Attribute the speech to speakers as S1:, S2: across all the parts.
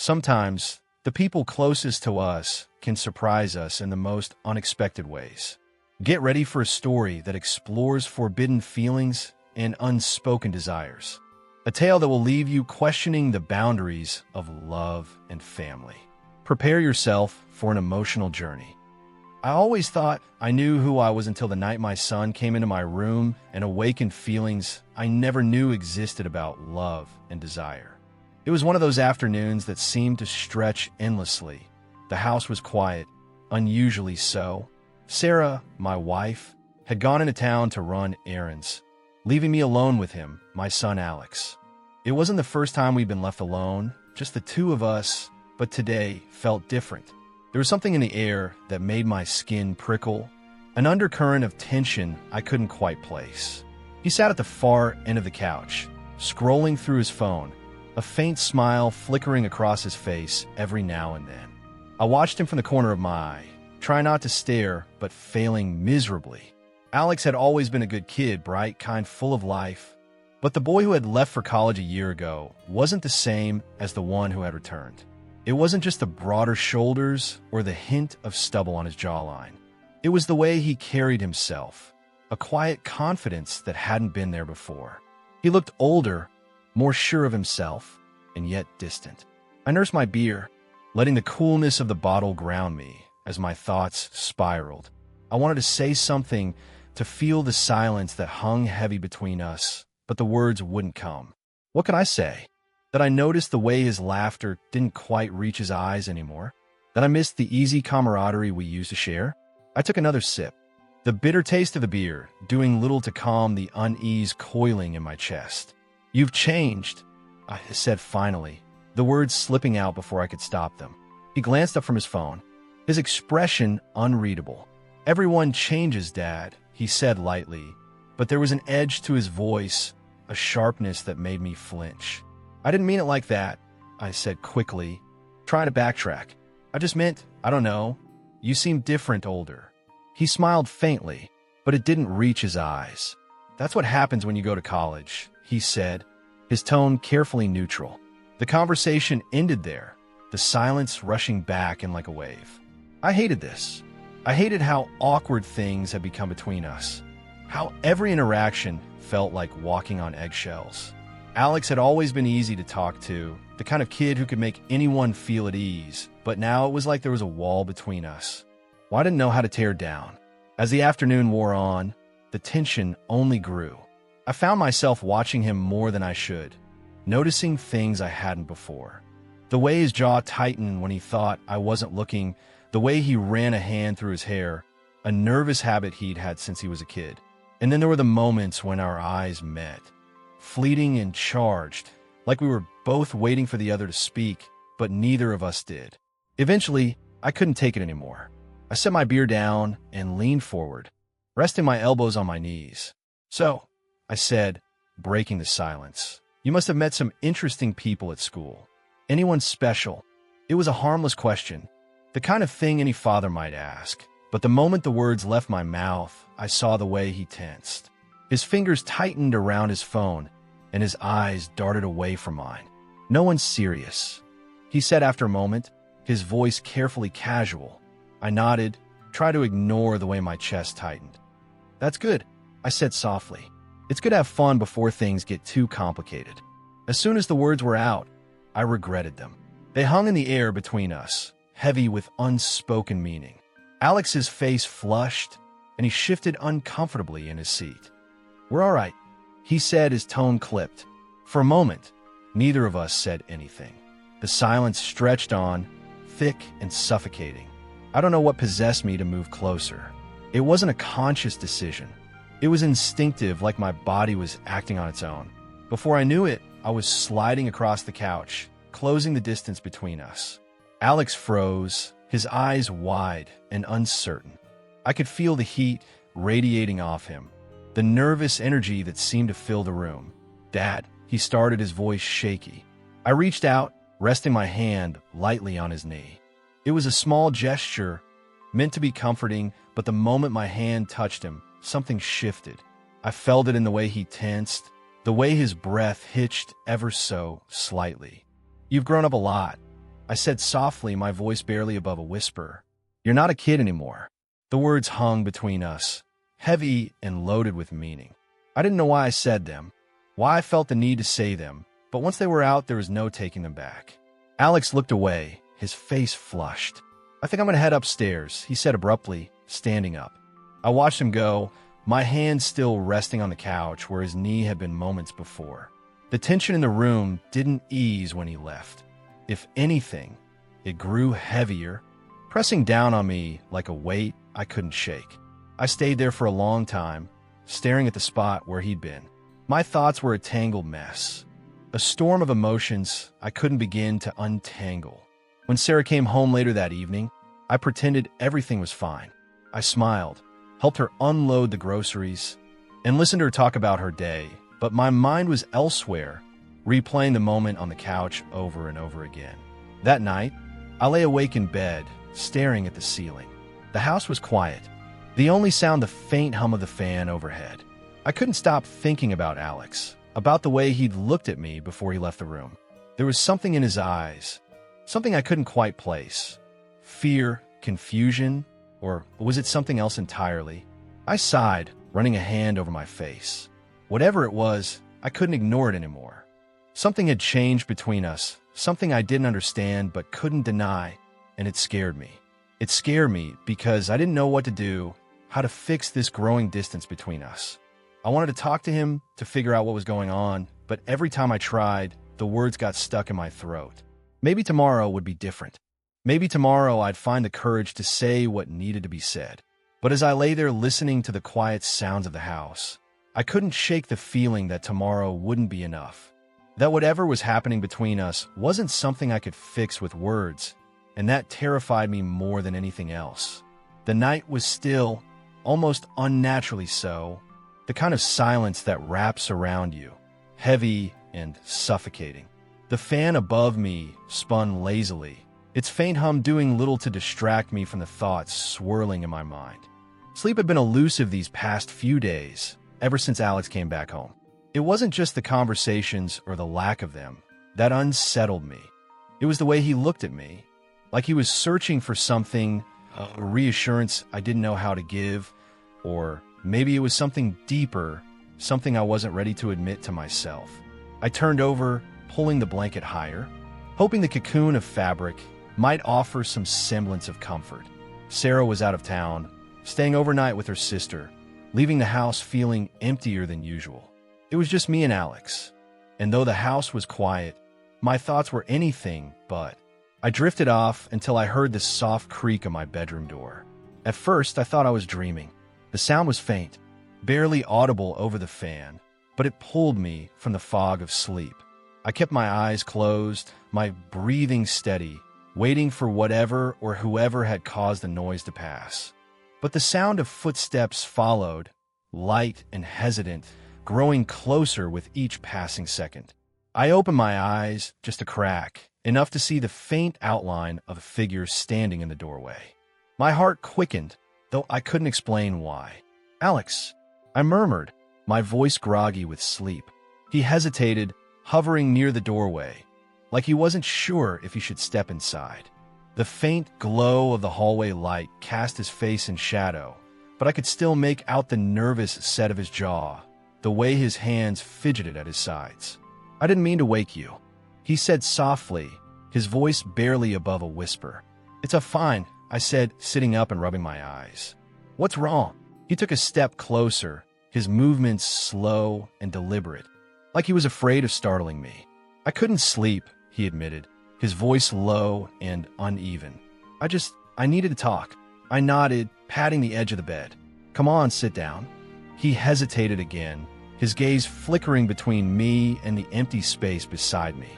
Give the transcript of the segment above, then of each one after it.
S1: Sometimes, the people closest to us can surprise us in the most unexpected ways. Get ready for a story that explores forbidden feelings and unspoken desires. A tale that will leave you questioning the boundaries of love and family. Prepare yourself for an emotional journey. I always thought I knew who I was until the night my son came into my room and awakened feelings I never knew existed about love and desire. It was one of those afternoons that seemed to stretch endlessly. The house was quiet, unusually so. Sarah, my wife, had gone into town to run errands, leaving me alone with him, my son Alex. It wasn't the first time we'd been left alone, just the two of us, but today felt different. There was something in the air that made my skin prickle, an undercurrent of tension I couldn't quite place. He sat at the far end of the couch, scrolling through his phone, a faint smile flickering across his face every now and then. I watched him from the corner of my eye, trying not to stare, but failing miserably. Alex had always been a good kid, bright, kind, full of life, but the boy who had left for college a year ago wasn't the same as the one who had returned. It wasn't just the broader shoulders or the hint of stubble on his jawline. It was the way he carried himself, a quiet confidence that hadn't been there before. He looked older, more sure of himself, and yet distant. I nursed my beer, letting the coolness of the bottle ground me as my thoughts spiraled. I wanted to say something, to feel the silence that hung heavy between us, but the words wouldn't come. What could I say? That I noticed the way his laughter didn't quite reach his eyes anymore? That I missed the easy camaraderie we used to share? I took another sip, the bitter taste of the beer doing little to calm the unease coiling in my chest. "You've changed," I said finally, the words slipping out before I could stop them. He glanced up from his phone, his expression unreadable. "Everyone changes, Dad," he said lightly, but there was an edge to his voice, a sharpness that made me flinch. "I didn't mean it like that," I said quickly, trying to backtrack. "I just meant, I don't know, you seem different older." He smiled faintly, but it didn't reach his eyes. "That's what happens when you go to college," he said, his tone carefully neutral. The conversation ended there, the silence rushing back in like a wave. I hated this. I hated how awkward things had become between us, how every interaction felt like walking on eggshells. Alex had always been easy to talk to, the kind of kid who could make anyone feel at ease, but now it was like there was a wall between us. Well, I didn't know how to tear it down. As the afternoon wore on, the tension only grew. I found myself watching him more than I should, noticing things I hadn't before. The way his jaw tightened when he thought I wasn't looking, the way he ran a hand through his hair, a nervous habit he'd had since he was a kid. And then there were the moments when our eyes met, fleeting and charged, like we were both waiting for the other to speak, but neither of us did. Eventually, I couldn't take it anymore. I set my beer down and leaned forward, resting my elbows on my knees. "So," I said, breaking the silence, "you must have met some interesting people at school. Anyone special?" It was a harmless question, the kind of thing any father might ask, but the moment the words left my mouth, I saw the way he tensed. His fingers tightened around his phone, and his eyes darted away from mine. "No one's serious," he said after a moment, his voice carefully casual. I nodded, tried to ignore the way my chest tightened. "That's good," I said softly. "It's good to have fun before things get too complicated." As soon as the words were out, I regretted them. They hung in the air between us, heavy with unspoken meaning. Alex's face flushed, and he shifted uncomfortably in his seat. "We're all right," he said, his tone clipped. For a moment, neither of us said anything. The silence stretched on, thick and suffocating. I don't know what possessed me to move closer. It wasn't a conscious decision. It was instinctive, like my body was acting on its own. Before I knew it, I was sliding across the couch, closing the distance between us. Alex froze, his eyes wide and uncertain. I could feel the heat radiating off him, the nervous energy that seemed to fill the room. "Dad," he started, his voice shaky. I reached out, resting my hand lightly on his knee. It was a small gesture, meant to be comforting, but the moment my hand touched him, something shifted. I felt it in the way he tensed, the way his breath hitched ever so slightly. "You've grown up a lot," I said softly, my voice barely above a whisper. "You're not a kid anymore." The words hung between us, heavy and loaded with meaning. I didn't know why I said them, why I felt the need to say them, but once they were out, there was no taking them back. Alex looked away, his face flushed. "I think I'm going to head upstairs," he said abruptly, standing up. I watched him go, my hand still resting on the couch where his knee had been moments before. The tension in the room didn't ease when he left. If anything, it grew heavier, pressing down on me like a weight I couldn't shake. I stayed there for a long time, staring at the spot where he'd been. My thoughts were a tangled mess, a storm of emotions I couldn't begin to untangle. When Sarah came home later that evening, I pretended everything was fine. I smiled, helped her unload the groceries, and listened to her talk about her day, but my mind was elsewhere, replaying the moment on the couch over and over again. That night, I lay awake in bed, staring at the ceiling. The house was quiet, the only sound the faint hum of the fan overhead. I couldn't stop thinking about Alex, about the way he'd looked at me before he left the room. There was something in his eyes, something I couldn't quite place. Fear, confusion, or was it something else entirely? I sighed, running a hand over my face. Whatever it was, I couldn't ignore it anymore. Something had changed between us, something I didn't understand but couldn't deny, and it scared me. It scared me because I didn't know what to do, how to fix this growing distance between us. I wanted to talk to him, to figure out what was going on, but every time I tried, the words got stuck in my throat. Maybe tomorrow would be different. Maybe tomorrow I'd find the courage to say what needed to be said. But as I lay there listening to the quiet sounds of the house, I couldn't shake the feeling that tomorrow wouldn't be enough. That whatever was happening between us wasn't something I could fix with words, and that terrified me more than anything else. The night was still, almost unnaturally so, the kind of silence that wraps around you, heavy and suffocating. The fan above me spun lazily, its faint hum doing little to distract me from the thoughts swirling in my mind. Sleep had been elusive these past few days, ever since Alex came back home. It wasn't just the conversations or the lack of them that unsettled me. It was the way he looked at me, like he was searching for something, a reassurance I didn't know how to give, or maybe it was something deeper, something I wasn't ready to admit to myself. I turned over, pulling the blanket higher, hoping the cocoon of fabric might offer some semblance of comfort. Sarah was out of town, staying overnight with her sister, leaving the house feeling emptier than usual. It was just me and Alex, and though the house was quiet, my thoughts were anything but. I drifted off until I heard the soft creak of my bedroom door. At first, I thought I was dreaming. The sound was faint, barely audible over the fan, but it pulled me from the fog of sleep. I kept my eyes closed, my breathing steady, waiting for whatever or whoever had caused the noise to pass. But the sound of footsteps followed, light and hesitant, growing closer with each passing second. I opened my eyes, just a crack, enough to see the faint outline of a figure standing in the doorway. My heart quickened, though I couldn't explain why. "Alex," I murmured, my voice groggy with sleep. He hesitated, hovering near the doorway, like he wasn't sure if he should step inside. The faint glow of the hallway light cast his face in shadow, but I could still make out the nervous set of his jaw, the way his hands fidgeted at his sides. "I didn't mean to wake you," he said softly, his voice barely above a whisper. "It's fine," I said, sitting up and rubbing my eyes. "What's wrong?" He took a step closer, his movements slow and deliberate, like he was afraid of startling me. "I couldn't sleep," he admitted, his voice low and uneven. I needed to talk." I nodded, patting the edge of the bed. "Come on, sit down." He hesitated again, his gaze flickering between me and the empty space beside me.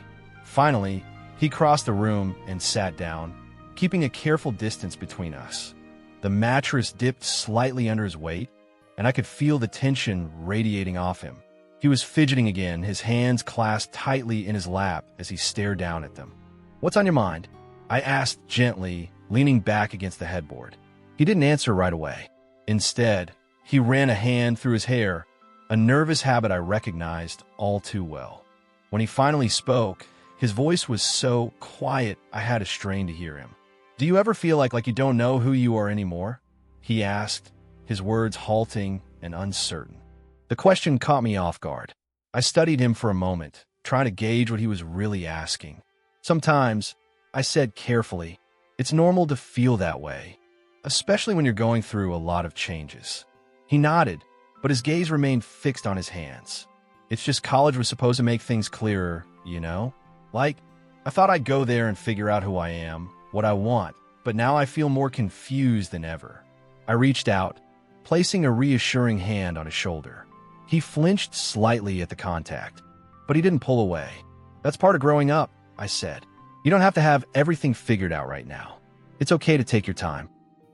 S1: Finally, he crossed the room and sat down, keeping a careful distance between us. The mattress dipped slightly under his weight, and I could feel the tension radiating off him. He was fidgeting again, his hands clasped tightly in his lap as he stared down at them. "What's on your mind?" I asked gently, leaning back against the headboard. He didn't answer right away. Instead, he ran a hand through his hair, a nervous habit I recognized all too well. When he finally spoke, His voice was so quiet I had to strain to hear him. "Do you ever feel like you don't know who you are anymore?" he asked, his words halting and uncertain. The question caught me off guard. I studied him for a moment, trying to gauge what he was really asking. "Sometimes," I said carefully, "it's normal to feel that way, especially when you're going through a lot of changes." He nodded, but his gaze remained fixed on his hands. "It's just college was supposed to make things clearer, you know? Like, I thought I'd go there and figure out who I am, what I want, but now I feel more confused than ever." I reached out, placing a reassuring hand on his shoulder. He flinched slightly at the contact, but he didn't pull away. "That's part of growing up," I said. "You don't have to have everything figured out right now. It's okay to take your time."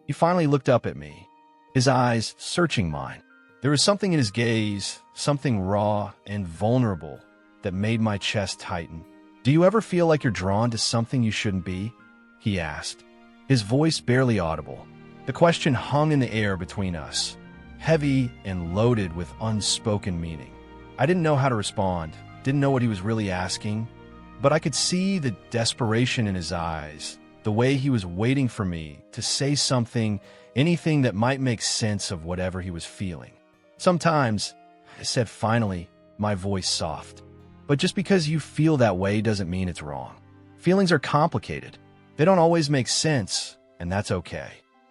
S1: He finally looked up at me, his eyes searching mine. There was something in his gaze, something raw and vulnerable, that made my chest tighten. "Do you ever feel like you're drawn to something you shouldn't be?" he asked, his voice barely audible. The question hung in the air between us, heavy and loaded with unspoken meaning. I didn't know how to respond, didn't know what he was really asking, but I could see the desperation in his eyes, the way he was waiting for me to say something, anything that might make sense of whatever he was feeling. "Sometimes," I said finally, my voice soft, "but just because you feel that way doesn't mean it's wrong. Feelings are complicated. They don't always make sense, and that's okay."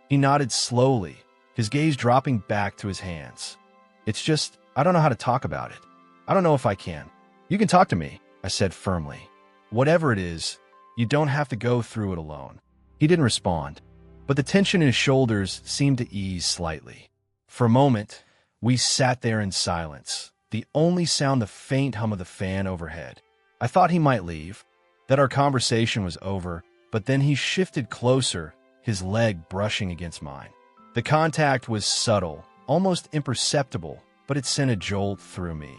S1: He nodded slowly, his gaze dropping back to his hands. "It's just, I don't know how to talk about it. I don't know if I can." "You can talk to me," I said firmly. "Whatever it is, you don't have to go through it alone." He didn't respond, but the tension in his shoulders seemed to ease slightly. For a moment, we sat there in silence, the only sound the faint hum of the fan overhead. I thought he might leave, that our conversation was over, but then he shifted closer, his leg brushing against mine. The contact was subtle, almost imperceptible, but it sent a jolt through me.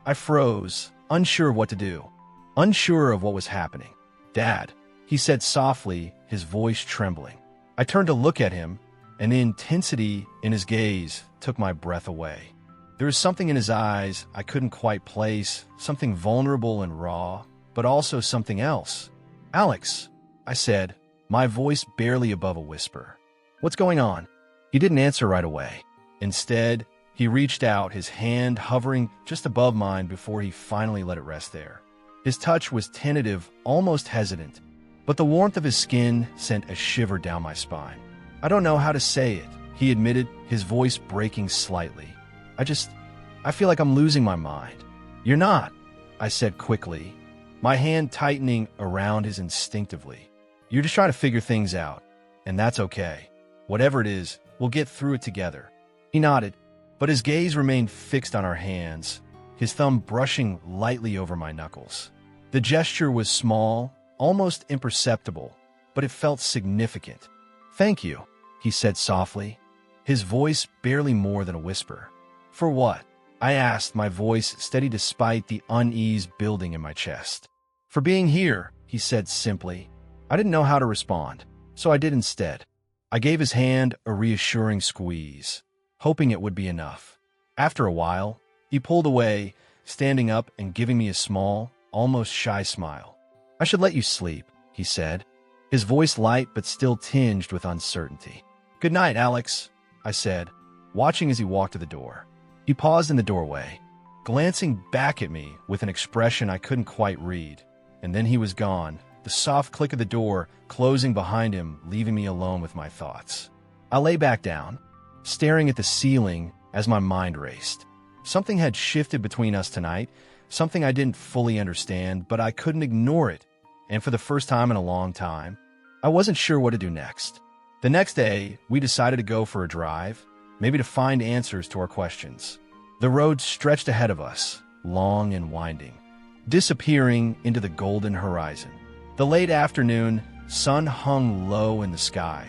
S1: I froze, unsure of what to do, unsure of what was happening. "Dad," he said softly, his voice trembling. I turned to look at him, and the intensity in his gaze took my breath away. There was something in his eyes I couldn't quite place, something vulnerable and raw, but also something else. "Alex," I said, my voice barely above a whisper. "What's going on?" He didn't answer right away. Instead, he reached out, his hand hovering just above mine before he finally let it rest there. His touch was tentative, almost hesitant, but the warmth of his skin sent a shiver down my spine. "I don't know how to say it," he admitted, his voice breaking slightly. I feel like I'm losing my mind." "You're not," I said quickly, my hand tightening around his instinctively. "You're just trying to figure things out, and that's okay. Whatever it is, we'll get through it together." He nodded, but his gaze remained fixed on our hands, his thumb brushing lightly over my knuckles. The gesture was small, almost imperceptible, but it felt significant. "Thank you," he said softly, his voice barely more than a whisper. "For what?" I asked, my voice steady despite the unease building in my chest. "For being here," he said simply. I didn't know how to respond, so I did instead. I gave his hand a reassuring squeeze, hoping it would be enough. After a while, he pulled away, standing up and giving me a small, almost shy smile. "I should let you sleep," he said, his voice light but still tinged with uncertainty. "Good night, Alex," I said, watching as he walked to the door. He paused in the doorway, glancing back at me with an expression I couldn't quite read, and then he was gone, the soft click of the door closing behind him, leaving me alone with my thoughts. I lay back down, staring at the ceiling as my mind raced. Something had shifted between us tonight, something I didn't fully understand, but I couldn't ignore it, and for the first time in a long time, I wasn't sure what to do next. The next day, we decided to go for a drive, maybe to find answers to our questions. The road stretched ahead of us, long and winding, disappearing into the golden horizon. The late afternoon sun hung low in the sky,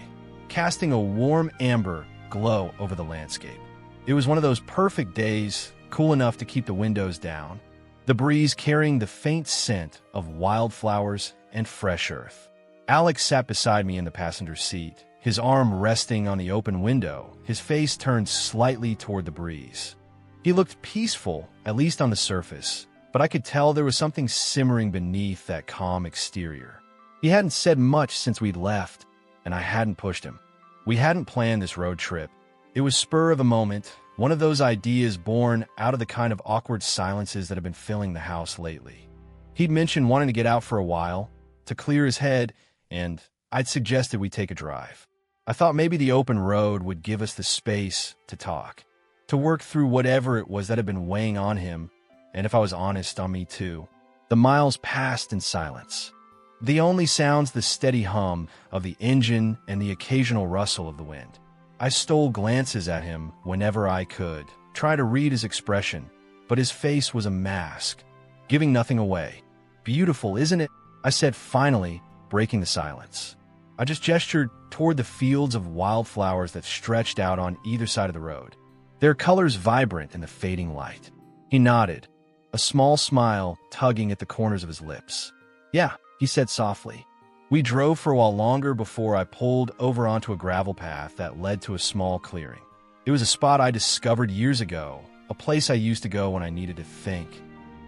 S1: casting a warm amber glow over the landscape. It was one of those perfect days, cool enough to keep the windows down, the breeze carrying the faint scent of wildflowers and fresh earth. Alex sat beside me in the passenger seat, his arm resting on the open window, his face turned slightly toward the breeze. He looked peaceful, at least on the surface, but I could tell there was something simmering beneath that calm exterior. He hadn't said much since we'd left, and I hadn't pushed him. We hadn't planned this road trip. It was spur of the moment, one of those ideas born out of the kind of awkward silences that have been filling the house lately. He'd mentioned wanting to get out for a while, to clear his head, and I'd suggested we take a drive. I thought maybe the open road would give us the space to talk, to work through whatever it was that had been weighing on him, and if I was honest, on me too. The miles passed in silence. The only sounds the steady hum of the engine and the occasional rustle of the wind. I stole glances at him whenever I could, try to read his expression, but his face was a mask, giving nothing away. "Beautiful, isn't it?" I said finally, breaking the silence. I just gestured toward the fields of wildflowers that stretched out on either side of the road, their colors vibrant in the fading light. He nodded, a small smile tugging at the corners of his lips. "Yeah," he said softly. We drove for a while longer before I pulled over onto a gravel path that led to a small clearing. It was a spot I discovered years ago, a place I used to go when I needed to think.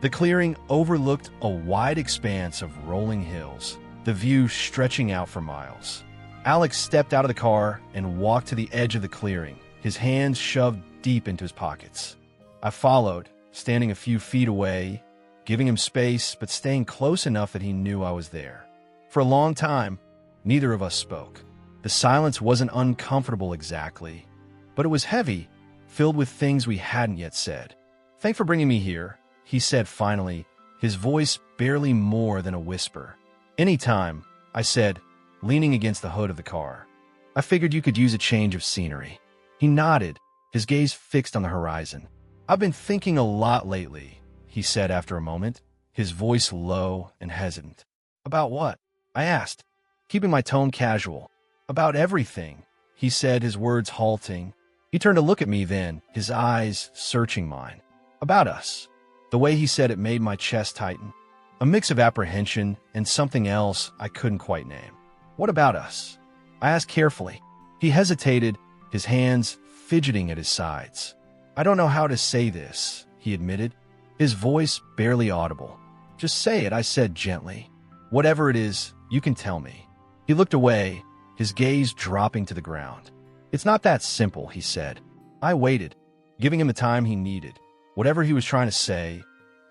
S1: The clearing overlooked a wide expanse of rolling hills, the view stretching out for miles. Alex stepped out of the car and walked to the edge of the clearing, his hands shoved deep into his pockets. I followed, standing a few feet away, giving him space but staying close enough that he knew I was there. For a long time, neither of us spoke. The silence wasn't uncomfortable exactly, but it was heavy, filled with things we hadn't yet said. "Thanks for bringing me here," he said finally, his voice barely more than a whisper. "Anytime," I said, leaning against the hood of the car. "I figured you could use a change of scenery." He nodded, his gaze fixed on the horizon. "I've been thinking a lot lately," he said after a moment, his voice low and hesitant. "About what?" I asked, keeping my tone casual. "About everything," he said, his words halting. He turned to look at me then, his eyes searching mine. "About us." The way he said it made my chest tighten, a mix of apprehension and something else I couldn't quite name. "What about us?" I asked carefully. He hesitated, his hands fidgeting at his sides. "I don't know how to say this," he admitted, his voice barely audible. "Just say it," I said gently. "Whatever it is, you can tell me." He looked away, his gaze dropping to the ground. "It's not that simple," he said. I waited, giving him the time he needed. Whatever he was trying to say,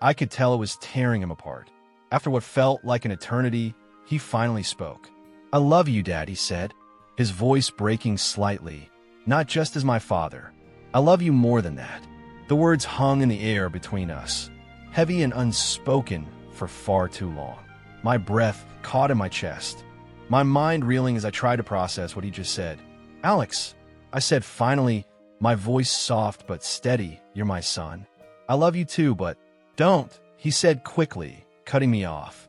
S1: I could tell it was tearing him apart. After what felt like an eternity, he finally spoke. "I love you, Dad," he said, his voice breaking slightly. "Not just as my father. I love you more than that." The words hung in the air between us, heavy and unspoken for far too long. My breath caught in my chest, my mind reeling as I tried to process what he just said. "Alex," I said finally, my voice soft but steady, "you're my son. I love you too, but..." "Don't," he said quickly, cutting me off.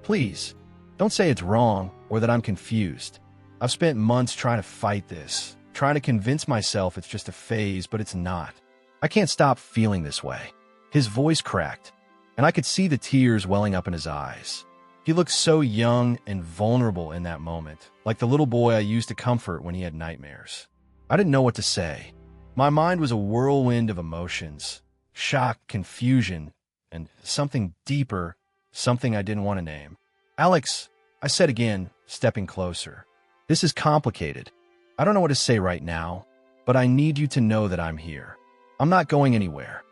S1: "Please, don't say it's wrong or that I'm confused. I've spent months trying to fight this, trying to convince myself it's just a phase, but it's not. I can't stop feeling this way." His voice cracked, and I could see the tears welling up in his eyes. He looked so young and vulnerable in that moment, like the little boy I used to comfort when he had nightmares. I didn't know what to say. My mind was a whirlwind of emotions, shock, confusion, and something deeper, something I didn't want to name. "Alex," I said again, stepping closer. "This is complicated. I don't know what to say right now, but I need you to know that I'm here. I'm not going anywhere."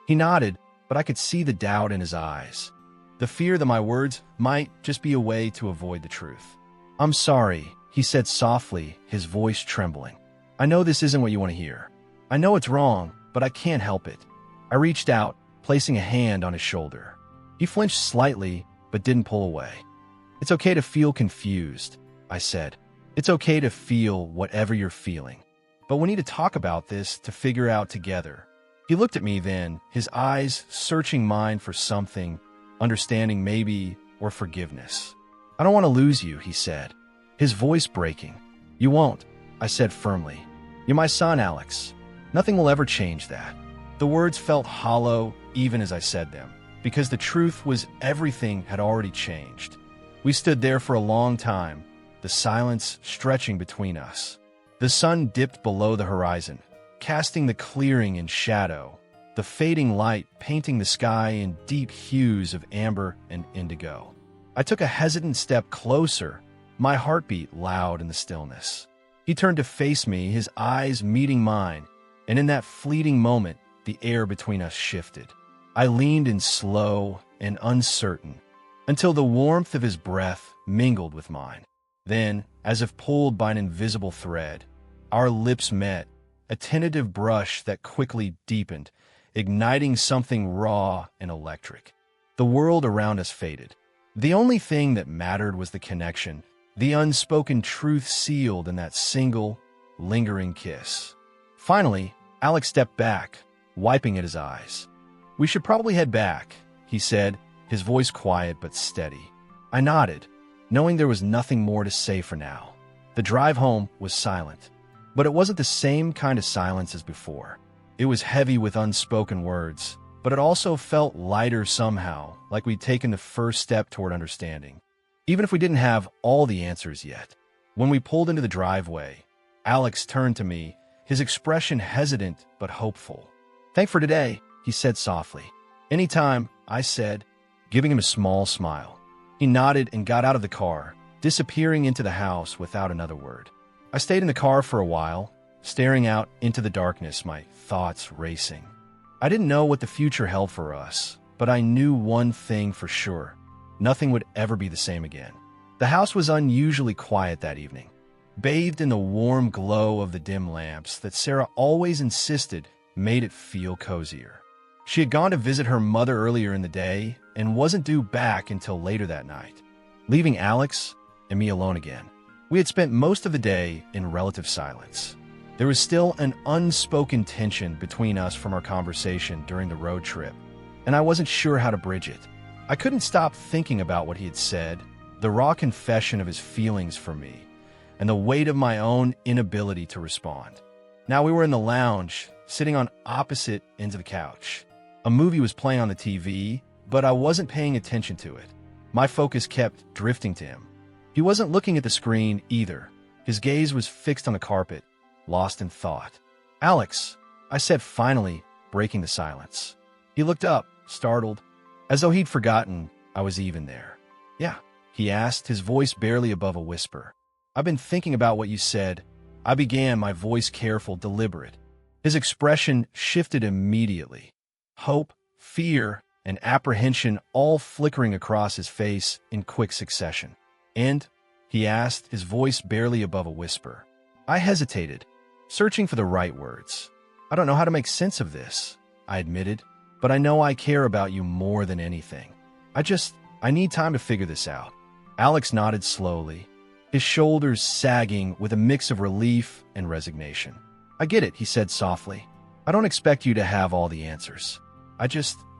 S1: He nodded, but I could see the doubt in his eyes, the fear that my words might just be a way to avoid the truth. "I'm sorry," he said softly, his voice trembling. "I know this isn't what you want to hear. I know it's wrong, but I can't help it." I reached out, placing a hand on his shoulder. He flinched slightly, but didn't pull away. "It's okay to feel confused," I said. "It's okay to feel whatever you're feeling. But we need to talk about this to figure out together." He looked at me then, his eyes searching mine for something, understanding maybe, or forgiveness. "I don't want to lose you," he said, his voice breaking. "You won't," I said firmly. "You're my son, Alex. Nothing will ever change that." The words felt hollow even as I said them, because the truth was everything had already changed. We stood there for a long time, the silence stretching between us. The sun dipped below the horizon, casting the clearing in shadow, the the fading light painting the sky in deep hues of amber and indigo. I took a hesitant step closer, my heartbeat loud in the stillness. He turned to face me, his eyes meeting mine, and in that fleeting moment, the air between us shifted. I leaned in slow and uncertain, until the warmth of his breath mingled with mine. Then, as if pulled by an invisible thread, our lips met, a tentative brush that quickly deepened, igniting something raw and electric. The world around us faded. The only thing that mattered was the connection, the unspoken truth sealed in that single, lingering kiss. Finally, Alex stepped back, wiping at his eyes. "We should probably head back," he said, his voice quiet but steady. I nodded, knowing there was nothing more to say for now. The drive home was silent, but it wasn't the same kind of silence as before. It was heavy with unspoken words, but it also felt lighter somehow, like we'd taken the first step toward understanding, even if we didn't have all the answers yet. When we pulled into the driveway, Alex turned to me, his expression hesitant but hopeful. "Thanks for today," he said softly. "Anytime," I said, giving him a small smile. He nodded and got out of the car, disappearing into the house without another word. I stayed in the car for a while, staring out into the darkness, my thoughts racing. I didn't know what the future held for us, but I knew one thing for sure. Nothing would ever be the same again. The house was unusually quiet that evening, bathed in the warm glow of the dim lamps that Sarah always insisted made it feel cozier. She had gone to visit her mother earlier in the day and wasn't due back until later that night, leaving Alex and me alone again. We had spent most of the day in relative silence. There was still an unspoken tension between us from our conversation during the road trip, and I wasn't sure how to bridge it. I couldn't stop thinking about what he had said, the raw confession of his feelings for me, and the weight of my own inability to respond. Now we were in the lounge, sitting on opposite ends of the couch. A movie was playing on the TV, but I wasn't paying attention to it. My focus kept drifting to him. He wasn't looking at the screen either. His gaze was fixed on the carpet, lost in thought. "Alex," I said finally, breaking the silence. He looked up, startled, as though he'd forgotten I was even there. "Yeah," he asked, his voice barely above a whisper. "I've been thinking about what you said." I began, my voice careful, deliberate. His expression shifted immediately. Hope, fear, and apprehension all flickering across his face in quick succession. "And?" he asked, his voice barely above a whisper. I hesitated, searching for the right words. "I don't know how to make sense of this," I admitted, "but I know I care about you more than anything. I need time to figure this out." Alex nodded slowly, his shoulders sagging with a mix of relief and resignation. "I get it," he said softly. "I don't expect you to have all the answers.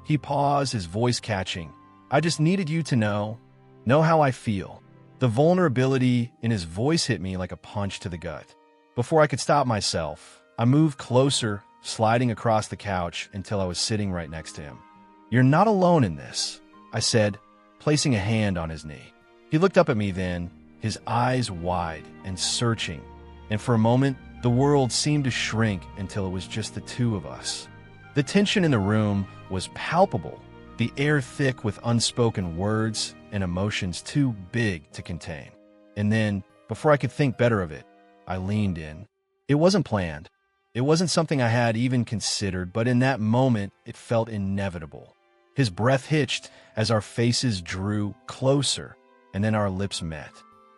S1: He paused, his voice catching. "I just needed you to know how I feel." The vulnerability in his voice hit me like a punch to the gut. Before I could stop myself, I moved closer, sliding across the couch until I was sitting right next to him. "You're not alone in this," I said, placing a hand on his knee. He looked up at me then, his eyes wide and searching, and for a moment, the world seemed to shrink until it was just the two of us. The tension in the room was palpable, the air thick with unspoken words and emotions too big to contain. And then, before I could think better of it, I leaned in. It wasn't planned. It wasn't something I had even considered, but in that moment, it felt inevitable. His breath hitched as our faces drew closer, and then our lips met.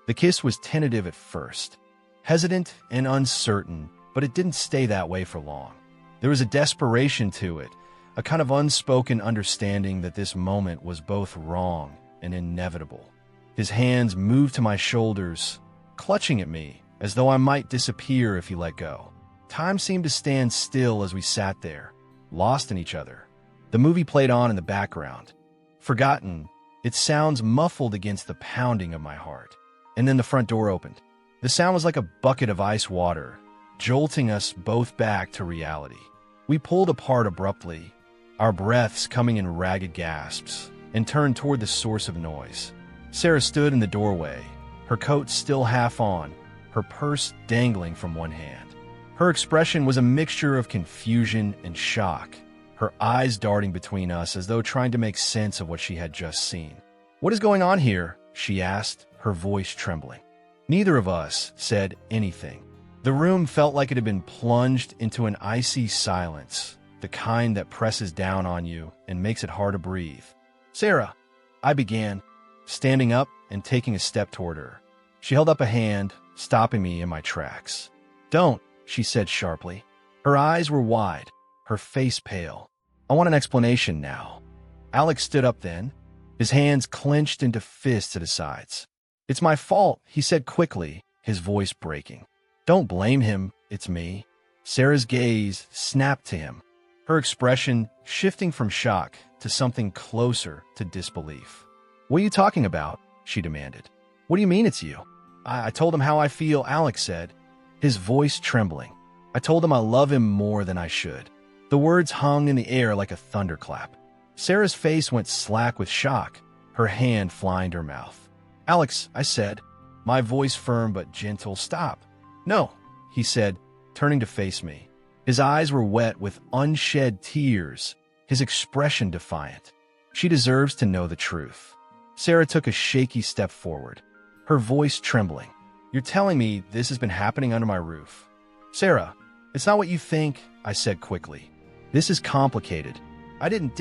S1: The kiss was tentative at first, hesitant and uncertain, but it didn't stay that way for long. There was a desperation to it, a kind of unspoken understanding that this moment was both wrong and inevitable. His hands moved to my shoulders, clutching at me, as though I might disappear if he let go. Time seemed to stand still as we sat there, lost in each other. The movie played on in the background. Forgotten, its sounds muffled against the pounding of my heart. And then the front door opened. The sound was like a bucket of ice water, jolting us both back to reality. We pulled apart abruptly, our breaths coming in ragged gasps, and turned toward the source of noise. Sarah stood in the doorway, her coat still half on, her purse dangling from one hand. Her expression was a mixture of confusion and shock, her her eyes darting between us as though trying to make sense of what she had just seen. "What is going on here?" she asked, her voice trembling. Neither of us said anything. The room felt like it had been plunged into an icy silence, the kind that presses down on you and makes it hard to breathe. "Sarah," I began, standing up and taking a step toward her. She held up a hand, stopping me in my tracks. "Don't," she said sharply. Her eyes were wide, her face pale. "I want an explanation now." Alex stood up then, his hands clenched into fists at his sides. "It's my fault," he said quickly, his voice breaking. "Don't blame him, it's me." Sarah's gaze snapped to him, her expression shifting from shock to something closer to disbelief. "What are you talking about?" she demanded. "What do you mean it's you?" I told him how I feel," Alex said, his voice trembling. "I told him I love him more than I should." The words hung in the air like a thunderclap. Sarah's face went slack with shock, her hand flying to her mouth. "Alex," I said, my voice firm but gentle. "Stop." "No," he said, turning to face me. His eyes were wet with unshed tears, his expression defiant. "She deserves to know the truth." Sarah took a shaky step forward, her voice trembling. "You're telling me this has been happening under my roof?" "Sarah, it's not what you think," I said quickly. "This is complicated." "I didn't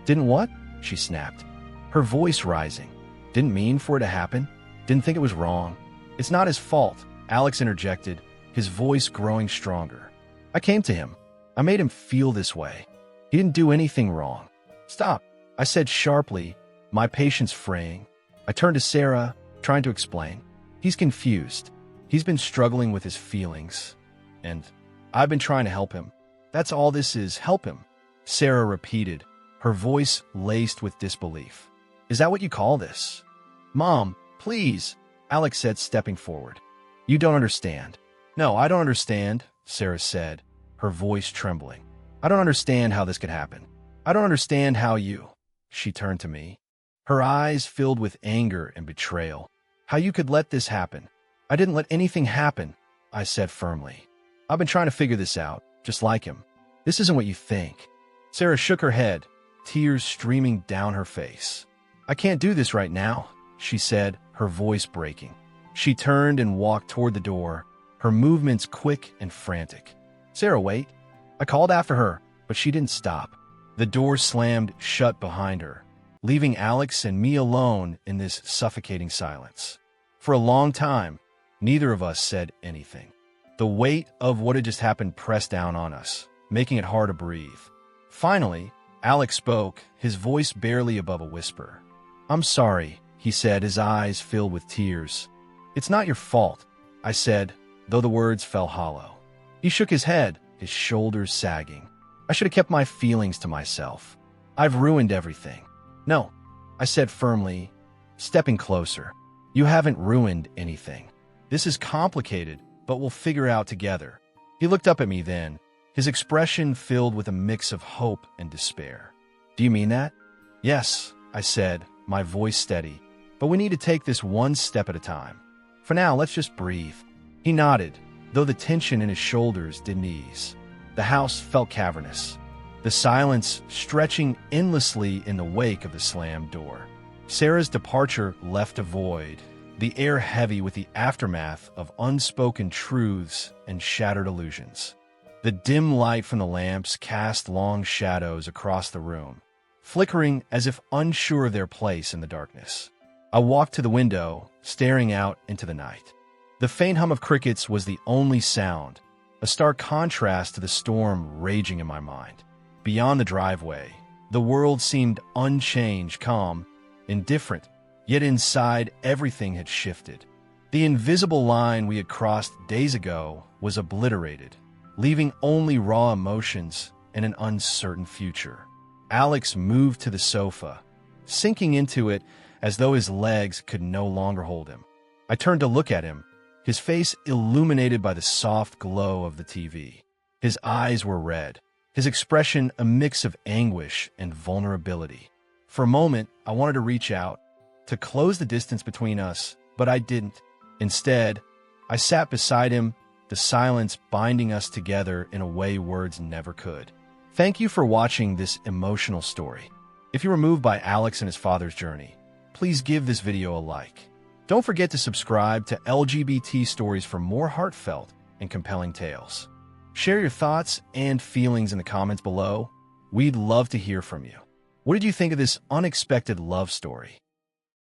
S1: what?" she snapped, her voice rising. "Didn't mean for it to happen. Didn't think it was wrong." "It's not his fault," Alex interjected, his voice growing stronger. "I came to him. I made him feel this way. He didn't do anything wrong." "Stop," I said sharply, my patience fraying. I turned to Sarah, trying to explain. "He's confused. He's been struggling with his feelings. And I've been trying to help him. That's all this is, help him." Sarah repeated, her voice laced with disbelief. "Is that what you call this?" "Mom, please," Alex said, stepping forward. "You don't understand." "No, I don't understand," Sarah said, her voice trembling. "I don't understand how this could happen. I don't understand how you—" She turned to me, her eyes filled with anger and betrayal. "How you could let this happen." "I didn't let anything happen," I said firmly. "I've been trying to figure this out, just like him. This isn't what you think." Sarah shook her head, tears streaming down her face. "I can't do this right now," she said, her voice breaking. She turned and walked toward the door, her movements quick and frantic. "Sarah, wait." I called after her, but she didn't stop. The door slammed shut behind her, leaving Alex and me alone in this suffocating silence. For a long time, neither of us said anything. The weight of what had just happened pressed down on us, making it hard to breathe. Finally, Alex spoke, his voice barely above a whisper. "I'm sorry," he said, his eyes filled with tears. "It's not your fault," I said, though the words fell hollow. He shook his head, his shoulders sagging. "I should have kept my feelings to myself. I've ruined everything." "No," I said firmly, stepping closer. "You haven't ruined anything. This is complicated, but we'll figure it out together." He looked up at me then, his expression filled with a mix of hope and despair. "Do you mean that?" "Yes," I said, my voice steady. "But we need to take this one step at a time. For now, let's just breathe." He nodded, though the tension in his shoulders didn't ease. The house felt cavernous, the silence stretching endlessly in the wake of the slammed door. Sarah's departure left a void, the air heavy with the aftermath of unspoken truths and shattered illusions. The dim light from the lamps cast long shadows across the room, flickering as if unsure of their place in the darkness. I walked to the window, staring out into the night. The faint hum of crickets was the only sound, a stark contrast to the storm raging in my mind. Beyond the driveway, the world seemed unchanged, calm, indifferent, yet inside everything had shifted. The invisible line we had crossed days ago was obliterated, leaving only raw emotions and an uncertain future. Alex moved to the sofa, sinking into it as though his legs could no longer hold him. I turned to look at him, his face illuminated by the soft glow of the TV. His eyes were red, his expression a mix of anguish and vulnerability. For a moment, I wanted to reach out, to close the distance between us, but I didn't. Instead, I sat beside him, the silence binding us together in a way words never could. Thank you for watching this emotional story. If you were moved by Alex and his father's journey, please give this video a like. Don't forget to subscribe to LGBT Stories for more heartfelt and compelling tales. Share your thoughts and feelings in the comments below. We'd love to hear from you. What did you think of this unexpected love story?